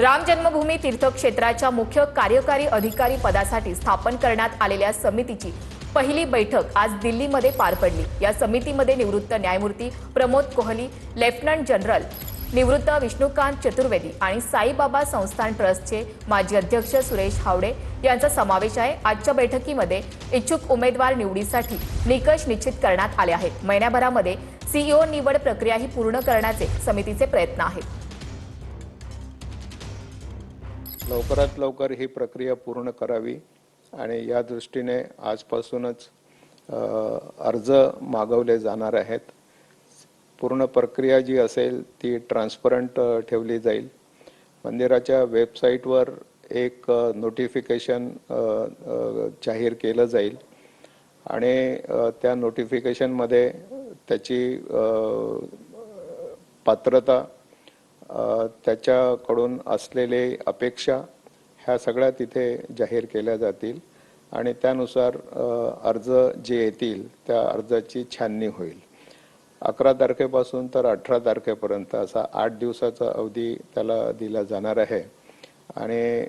राम जन्मभूमी तीर्थक्षेत्राच्या मुख्य कार्यकारी अधिकारी पदासाठी स्थापन करण्यात आलेल्या समितीची पहिली बैठक आज दिल्लीमध्ये पार पडली। या समितीमध्ये निवृत्त न्यायमूर्ती प्रमोद कोहली, लेफ्टनंट जनरल निवृत्त विष्णुकांत चतुर्वेदी आणि साईबाबा संस्थान ट्रस्टचे माजी अध्यक्ष सुरेश हावडे यांचा समावेश आहे। आजच्या बैठकीमध्ये इच्छुक उमेदवार निवडीसाठी निकष निश्चित करण्यात आले आहेत। महिन्याभरामध्ये सीईओ निवड प्रक्रियाही पूर्ण करण्याचे समितीचे प्रयत्न आहेत। लवकरात लवकर ही प्रक्रिया पूर्ण करावी आणि या दृष्टीने आजपासूनच अर्ज मागवले जाणार आहेत। पूर्ण प्रक्रिया जी असेल ती ट्रान्सपरंट ठेवली जाईल। मंदिराच्या वेबसाईटवर एक नोटिफिकेशन जाहीर केलं जाईल आणि त्या नोटिफिकेशनमध्ये त्याची पात्रता, त्याच्याकडून असलेले अपेक्षा ह्या सगळ्या तिथे जाहीर केल्या जातील आणि त्यानुसार अर्ज जे येतील त्या अर्जाची छाननी होईल। 11 तारखेपासून तर 18 तारखेपर्यंत असा 8 दिवसाचा अवधी त्याला दिला जाणार आहे आणि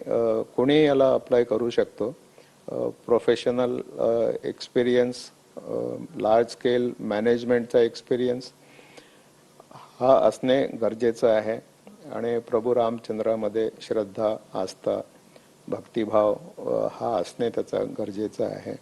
कोणी याला अप्लाय करू शकतो। प्रोफेशनल एक्सपिरियन्स, लार्ज स्केल मॅनेजमेंटचा एक्सपिरियन्स हा असणे गरजेचं आहे आणि प्रभू रामचंद्रामध्ये श्रद्धा, आस्था, भक्तिभाव हा असणे त्याचा गरजेचा आहे।